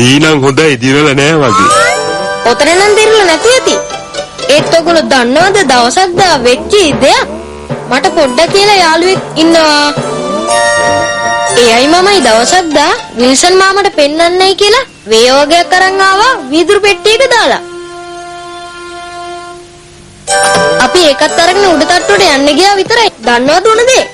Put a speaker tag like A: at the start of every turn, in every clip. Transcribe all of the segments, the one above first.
A: ඊනම් හොඳයි දිරලා නෑ වගේ.
B: ඔතන නම් දිරලා නැති ඇති. ඒත් ඔයගොල්ලෝ දන්නවද දවසක් දා වෙච්ච දෙයක්? මට පොඩ්ඩක් කියලා යාළුවෙක් ඉන්නවා. එයයි මමයි දවසක් දා විල්සන් මාමට පෙන්නන්නයි කියලා වේයෝගයක් අරන් ආවා වීදුරු පෙට්ටියක දාලා. අපි ඒකත් අරගෙන උඩ තට්ටුවට යන්න ගියා විතරයි. දන්නවද උන දේ?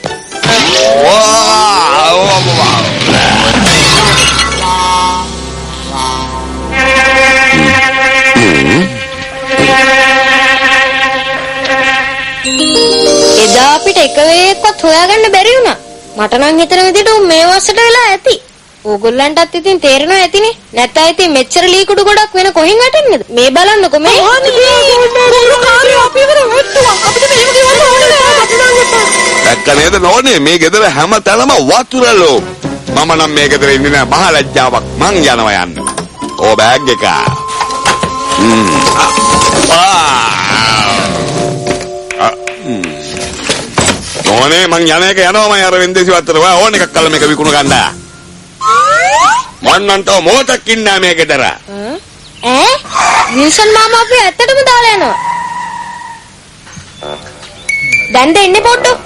B: එදා අපිට එක වේයක්වත් හොයාගන්න බැරි වුණා. මට නම් හිතන විදිහට උන් මේ වස්සට වෙලා ඇති. ඕගොල්ලන්ටත් ඉතින් තේරෙනවා ඇතිනේ. නැත්නම් ඉතින් මෙච්චර ලීකුඩු ගොඩක් වෙන කොහෙන් වැටෙන්නේද? මේ බලන්නකෝ මේ.
C: දැක්ක නේද නෝනේ මේ ගෙදර හැම තැනම වතුරලෝ. මම නම් මේ ගෙදර ඉන්නේ නෑ මහ ලැජ්ජාවක්. මං යනවා යන්න. ඕ බෑග් එක. නෝනේ මං යන එක යනවා මම අර වෙන්දේසි වත්තර ඔය ඕන එකක් කළා මේක විකුණ ගන්න. මොන්නන්ට මොකටක් ඉන්නේ මේ ගෙදර?
B: විල්සන් මාමා අපි ඇත්තටම දාලා යනවා. දැන් දෙන්නේ පොඩ්ඩෝ.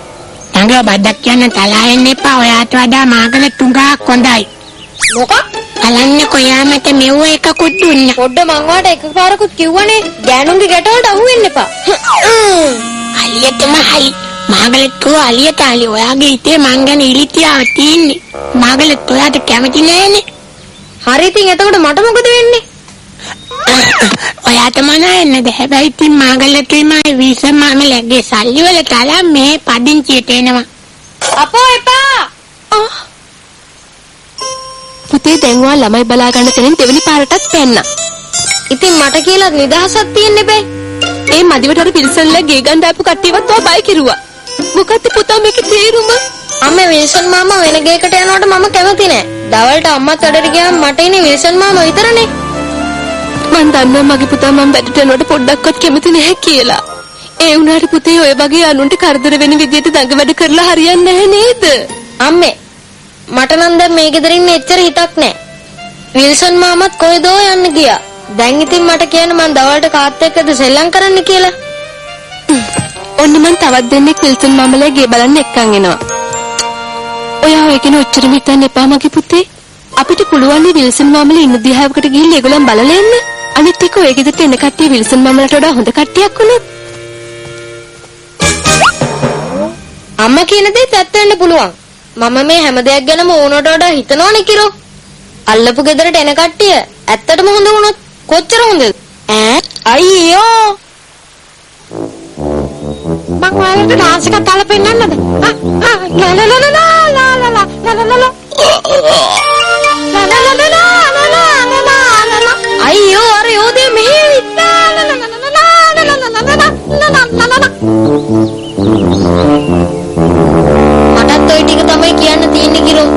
D: තංගා බඩක් කියන්න තලා එන්න එපා. ඔයාට වඩා මාගල තුඟක් හොඳයි.
B: මොකක්?
D: බලන්න කොයාමට මෙව එකකුත් දුන්න.
B: පොඩ්ඩ මං වාට එකපාරකුත් කිව්වනේ ගෑනුන්ගේ ගැටවලට අහු වෙන්න එපා.
D: අලියටම හයි. මාගලත් කෝ අලියට අලිය. ඔයාගේ හිතේ මං ගැන ඉලිතියාව තියෙන්නේ. මාගලත් ඔයාට කැමති නෑනේ.
B: හරි ඉතින් එතකොට මට මොකද වෙන්නේ?
D: ඔයාට මොනවන්නද? හැබැයි ඉතින් මාගලතුයි මයි විල්සන් මාමලගේ සල්ලි වල තලා මේ පදිංචියට එනවා.
B: අපෝ එපා.
E: පුතේ දැන් ඔයා ළමයි බලා ගන්න තැනින් දෙවෙනි පාරටත් පැන්න.
B: ඉතින් මට කියලා නිදහසක් තියෙන්න බෑ.
E: ඒ මදිවට අර පිරිසල්ලා ගේ ගන්න ආපු කට්ටියවත් ඔයා බය කිරුවා. මොකද්ද පුතා මේකේ තේරුම?
B: අම්මේ විල්සන් මාමා වෙන ගේකට යනකොට මම කැමති නෑ. දවල්ට අම්මත් වැඩට ගියාම මට ඉන්නේ විල්සන් මාමා විතරනේ.
E: මං දන්නවා මගේ පුතා මම වැඩට යනකොට පොඩ්ඩක්වත් කැමති නැහැ කියලා. ඒ වුණාට පුතේ ඔය වගේ අනුන්ට කරදර වෙන විදියට දඟ වැඩ කරලා හරියන්නේ නැහැ නේද?
B: අම්මේ මට නම් දැන් මේ ගෙදර ඉන්න එච්චර හිතක් නෑ. විල්සන් මාමත් කොහෙදෝ යන්න ගියා. දැන් ඉතින් මට කියන්න මං දවල්ට කාත් එක්කද සෙල්ලම් කරන්න කියලා.
E: ඔන්න මං තවත් දෙන්නෙක් විල්සන් මාමලා ගේ බලන්න එක්කන් එනවා. ඔයා ඔය කියන ඔච්චර හිතන්න එපා මගේ පුතේ. අපිට පුළුවන් විල්සන් මාමලා ඉන්න දිහාවකට ගිහින් ඒගොල්ලන් බලලා එන්න. අනිත් එක ඔය ගෙදරට එන කට්ටිය විල්සන් මාමලාට වඩා හොඳ කට්ටියක් වුණොත්
B: අම්මා කියන දේත් ඇත්ත වෙන්න පුළුවන්. මම මේ හැම දෙයක් ගැනම ඕනට වඩා හිතනවනේ කිරෝ. අල්ලපු ගෙදරට එන කට්ටිය ඇත්තටම හොඳ වුණොත් කොච්චර හොඳද? අයියෝ
D: මං ඔයාලට ඩාන්ස් එකක් දාලා පෙන්නන්නද? ලා ලා ලා ලා ලා ලා ලා ලා
B: අයියෝ අර යෝදේ මෙහෙ මටත් ඔය ටික තමයි කියන්න තියෙන්නේ කිරෝ.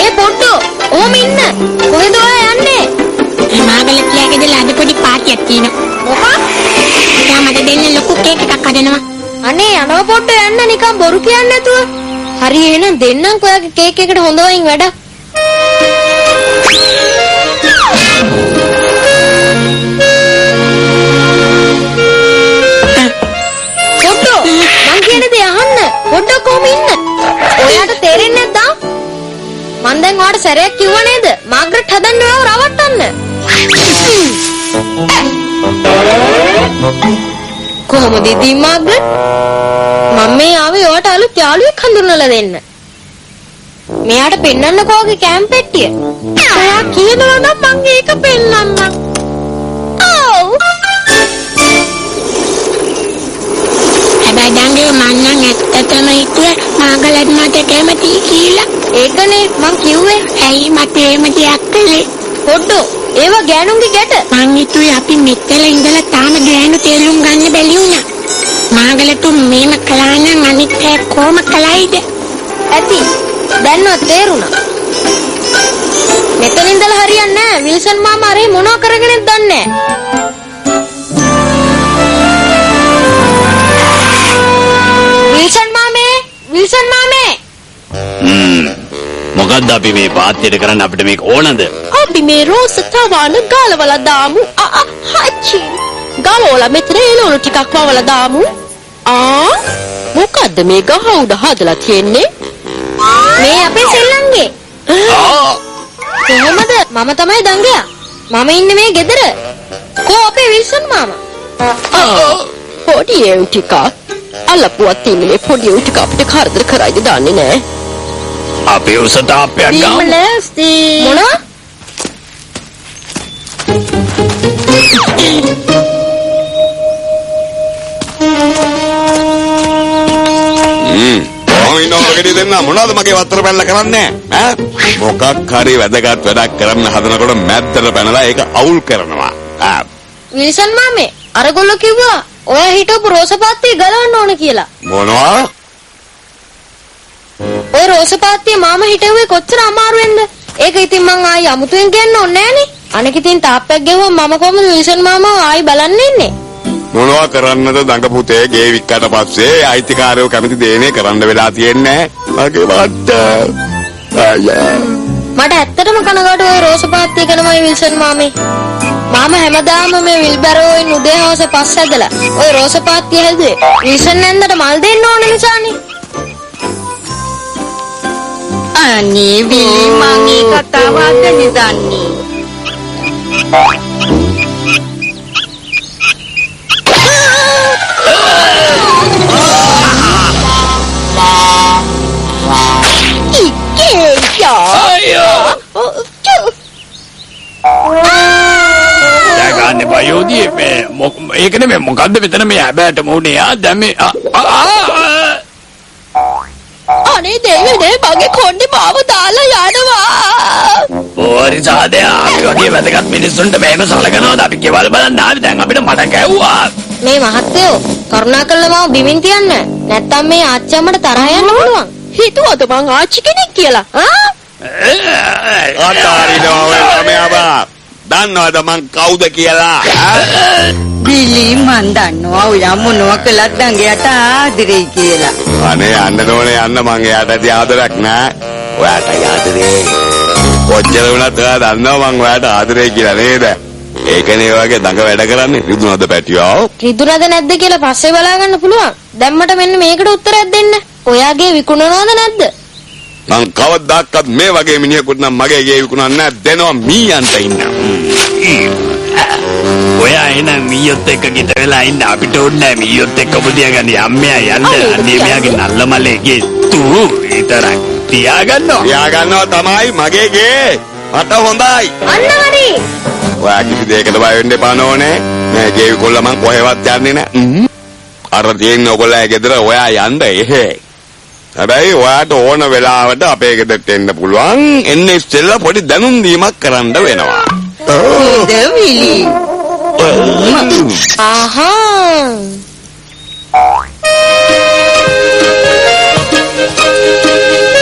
B: ඒ පොඩ්ඩෝ ඕම ඉන්න. කොහෙද ඔයා යන්නේ?
D: මේ මාගල කියාගේද ලඩ පොඩි පාටියක් තියෙනවා.
B: මොකක්?
D: යා මට දෙන්න ලොකු කේක් එකක් හදනවා.
B: අනේ යනවා පොඩ්ඩෝ යන්න නිකන් බොරු කියන්නේ නැතුව. හරි එහෙනම් දෙන්නම් ඔයාගේ කේක් එකට හොඳ වයින් වැඩක්. පොඩ්ඩෝ මං කියන දේ අහන්න. පොඩ්ඩක් කොහොම ඉන්න. ඔයාට තේරෙන්නේ නැද්ද? මං දැන් ඔයාට සැරයක් කිව්වා නේද? මාග්‍රට් හදන්න ඔයාව රවට්ටන්න. කොහොමද ඉතින් මාග්‍රට්? මම මේ ආවේ ඔයාට අලුත් යාළුවෙක් හඳුන්වලා දෙන්න. මෙයාට පෙන්නන්න කෝගේ කැම්ප් පෙට්ටිය.
D: ඔයා කියනවා නම් මං ඒක පෙන්නන්නම්.
B: ඔව්.
D: හැබැයි දැන්ගේ මං නම් ඇත්තටම හිතුවේ මාගලත් මට කැමති කියලා.
B: ඒකනේ මං කිව්වේ.
D: ඇයි මට එහෙම දෙයක් කළේ?
B: පොඩ්ඩෝ ඒවා ගෑනුන්ගේ ගැට.
D: මං හිතුවේ අපි මෙතන ඉඳලා තාම ගෑනු තේරුම් ගන්න බැරි වුණා. මාගලතු මේම කළා නම් අනිත් අය කොහොම කළයිද?
B: ඇති. දැන්වත් තේරුණා. මෙතන ඉඳලා හරියන්නේ නැහැ. විල්සන් මාමා අරේ මොනව කරගෙනද දන්නේ නැහැ. විල්සන්
F: මොකද්ද අපි මේ පාත්‍යයට කරන්න අපිට මේක ඕනද?
E: අපි මේ රෝස තවාන ගාලවලා දාමු. හච්චි. ගාලවලා මෙතන එළවලු ටිකක් වවලා දාමු. මොකද්ද මේ ගහ උඩ හදලා තියෙන්නේ?
B: මේ අපේ සෙල්ලම්ගේ. කොහොමද? මම තමයි දංගයා. මම ඉන්නේ මේ ගෙදර. කෝ අපේ විල්සන් මාමා.
E: පොඩි එවුන් ටික අල්ලපුවත් ඉන්නේ පොඩි එවුන් ටික අපිට කරදර කරයිද දන්නේ නැහැ.
F: අපි උස තාප්පයක් ගමු.
B: බිම්ලස්ති. මොනවා?
C: ඔයිනෝගෙඩි දෙන්න මොනවද මගේ වත්තර පැනලා කරන්නේ ඈ මොකක් හරි වැදගත් වැඩක් කරන්න හදනකොට මැද්දට පැනලා ඒක අවුල් කරනවා
B: විල්සන් මාමේ අරගොල්ලෝ කිව්වා ඔය හිටපු රෝසපාත්තිය ගලවන්න ඕන කියලා
C: මොනවා
B: ඔය රෝසපාත්තිය මාම හිටුවේ කොච්චර අමාරුවෙන්ද ඒක ඉතින් මං ආයි අමුතුවෙන් කියන්න ඕනේ නෑනේ අනෙක ඉතින් තාප්පයක් ගෙවුවම මම කොහමද විල්සන් මාමා ආයි බලන්න ඉන්නේ
C: මොනවා කරන්නද දඟ පුතේ ගේ වික්කට පස්සේ අයිතිකාරයෝ කැමති දේනේ කරන්න වෙලා තියෙන්නේ මගේ වට
B: මට ඇත්තටම කනගාටු ඔය රෝසපාත්තිය ගැනමයි විල්සන් මාමේ මාම හැමදාම මේ විල්බරෝයින් උදේ හවස පස් ඇදලා ඔය රෝසපාත්තිය හැදුවේ විල්සන් නැන්දට මල් දෙන්න ඕන නිසානේ
G: අනේ විලි මං ඒ කතාව අදනේ දන්නේ
F: දැන් බයෝදී ඒක නෙමෙයි මොකද්ද මෙතන මේ හැබෑට මොනේ දැන් මේ
E: අනේ දෙවියනේ මගේ කොණ්ඩේ මාව දාලා යනවා.
F: ඕරි සාදේ අපි වගේ වැදගත් මිනිස්සුන්ට මේව සලකනවාද අපි කෙවල් බලන්න ආවේ දැන් අපිට මට කැව්වා.
B: මේ මහත්තයෝ කරුණාකරලා මාව බිමින් තියන්න. නැත්තම් මේ ආච්චි අම්මට තරහ යන්න පුළුවන්.
E: හිතුවද මං ආච්චි කෙනෙක් කියලා?
C: අතාරිනවා ඔය ළමයාබා දන්නවද මං කවුද කියලා
G: විලි මන් දන්නවා ඔයා මොනවා කළත් දඟයට ආදරේ කියලා
C: අනේ යන්න ඕනේ යන්න මං එයාට ඇති ආදරයක් නෑ ඔයාට ආදරේ කොච්චර වුණත් ඔයා දන්නවා මං ඔයාට ආදරේ කියලා නේද ඒකනේ ඔයගේ දඟ වැඩ කරන්නේ රිදුනද පැටියෝ
B: රිදුනද නැද්ද කියලා පස්සේ බලා ගන්න පුළුවන් දැන් මට මෙන්න මේකට උත්තරයක් දෙන්න ඔයාගේ විකුණනවද නැද්ද
C: මං කවදාවත් මේ වගේ මිනිහෙකුට නම් මගේ ගේ විකුණන්න නෑ දෙනවා මීයන්ට ඉන්න
F: ඔයා එන මීයොත් එක්ක ගිට වෙලා ඉන්න අපිට ඕනේ මීයොත් එක්ක පුදියා ගන්න යම්මයා යන්න අනේ මෙයාගේ නල්ල මලේගේ තු විතරක් තියාගන්නවා තමයි මගේ ගේ මට හොඳයි
B: අන්න හරි
C: ඔයා කිසි දෙයකට බය වෙන්න එපා නෝනේ මේ ගේ විකුණලා මං කොහෙවත් යන්නේ නෑ අර තියෙන ඔයගොල්ලෝ ගෙදර ඔයා යන්න එහෙ හැබැයි ඔයාට ඕන වෙලාවට අපේ ගෙදරට එන්න පුළුවන් එන්නේ ඉස්සෙල්ලා පොඩි දැනුම් දීමක් කරන්න වෙනවා
G: දෙවිලි
B: ආහා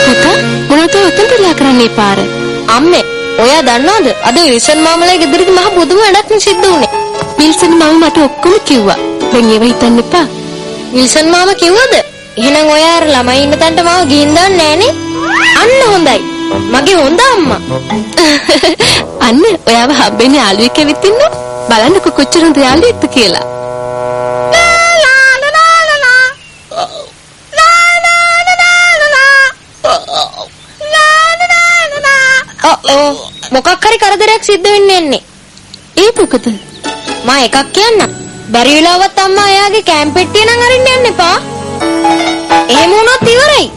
E: පුතා මොනවද උතෙන්ට ලා කරන්නේ පාර
B: අම්මේ ඔයා දන්නවද අද විල්සන් මාමලේ ගෙදරදී මහ බුදුම වැඩක් සිද්ධ වුණේ
E: විල්සන් මාම මට ඔක්කොම කිව්වා දැන් ඒව හිතන්න එපා
B: විල්සන් මාම කිව්වද එහෙනම් ඔයා අර ළමයි ඉන්න තැනට මාව ගිහින් දාන්නේ නෑනේ අන්න හොඳයි මගේ හොඳ අම්මා
E: අන්න ඔයාව හම්බෙන්නේ යාළුවෙක් ඇවිත් ඉන්නවා බලන්නකො කොච්චර හොඳ යාළුවෙක්ද කියලා
B: මොකක් හරි කරදරයක් සිද්ධ වෙන්න එන්නේ
E: ඒ මොකද
B: මම එකක් කියන්නම් බැරි වෙලාවත් අම්මා එයාගේ කැම්ප් පෙට්ටිය නම් අරින්න යන්න එපා එහෙම වුණොත් ඉවරයි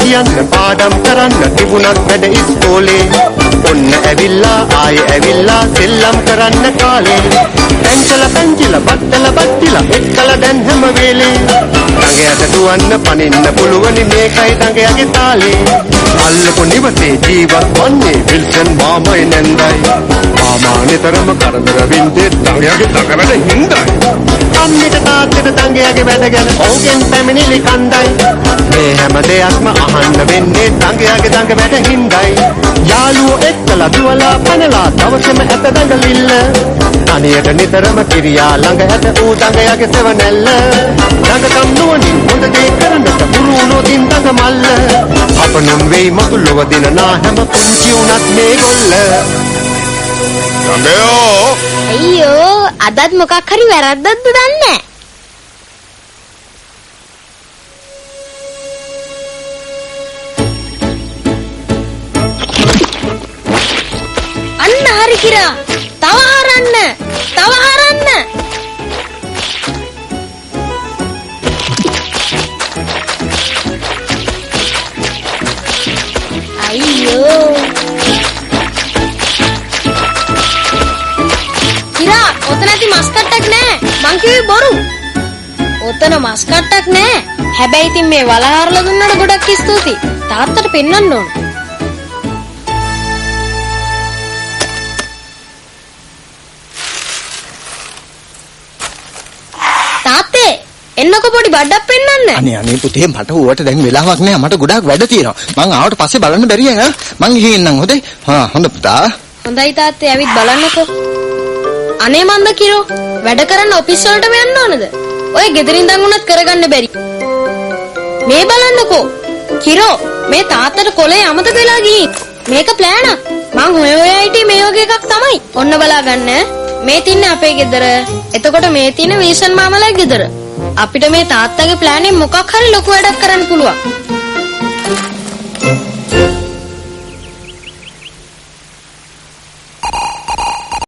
H: කියන්න පාඩම් කරන්න තිබුණත් වැඩ ඉස්කෝලේ ඔන්න ඇවිල්ලා ආයෙ ඇවිල්ලා සෙල්ලම් කරන්න කාලේ පැංචල පැංචිල බත්තල බත්තිල එක්කල දැන් හැම වෙලේ දඟයට දුවන්න පනින්න පුළුවනි මේකයි දඟයාගේ තාලේ අල්ලපු නිවසේ ජීවත් වන්නේ විල්සන් මාමයි නැන්දයි මාමා නිතරම කරදර වින්දේ දඟයාගේ දඟ වැඩ හින්දයි අම්මිට තාත්තට දඟයාගේ වැඩ ගැන ඔවුගෙන් පැමිණිලි කන්දයි මේ හැම දෙයක්ම අහන්න වෙන්නේ දඟයාගේ දඟ වැඩ හින්දයි යාළුවෝ එක්කලා දුවලා පනලා දවසම ඇත දඟලිල්ල තනියට නිතරම කිරියා ළඟ ඇත ඌ දඟයාගේ සෙවණැල්ල දඟකම් නුවණින් හොඳ දේ කරන්නට පුරු වුණොතින් දඟ මල්ල අප නම් වෙයි මතුලොව දිනනා හැම පුංචි උනත් මේගොල්ල
C: දඟයෝ
B: අයියෝ අදත් මොකක් හරි වැරද්දක්ද දන්නේ අන්න හරි කිරා තව හරන්න අයියෝ කිරා ඔතන ඇති මස් කට්ටක් නෑ මං කිව්වේ බොරු ඔතන මස් කට්ටක් නෑ හැබැයි ඉතින් මේ වලහාරලා දුන්නට ගොඩක් ස්තුතියි තාත්තට පෙන්වන්න ඕන තාත්තේ එන්නකො පොඩි බඩක් පෙන්වන්න
I: අනේ පුතේ මට ඌවට දැන් වෙලාවක් නෑ මට ගොඩාක් වැඩ තියෙනවා මං ආවට පස්සේ බලන්න බැරිය ඈ මං ගිහින් එන්නම් හොඳේ හොඳ පුතා
B: හොඳයි තාත්තේ ඇවිත් බලන්නකෝ අනේ මන්ද කිරෝ වැඩ කරන්න ඔෆිස් වලටම යන්න ඕනද ඔය ගෙදරින් දන් උනත් කරගන්න බැරි මේ බලන්නකෝ කිරෝ මේ තාත්තට කොලේ අමතක වෙලා ගිහින් මේක ප්ලෑනක් මං හොය හිටියේ මේ වගේ එකක් තමයි ඔන්න බලා ගන්න මේ තින්නේ අපේ ගෙදර එතකොට මේ තින්නේ විල්සන් මාමලාගේ ගෙදර අපිට මේ තාත්තගේ ප්ලෑන් එක මොකක් හරි ලොකු වැඩක් කරන්න පුළුවන්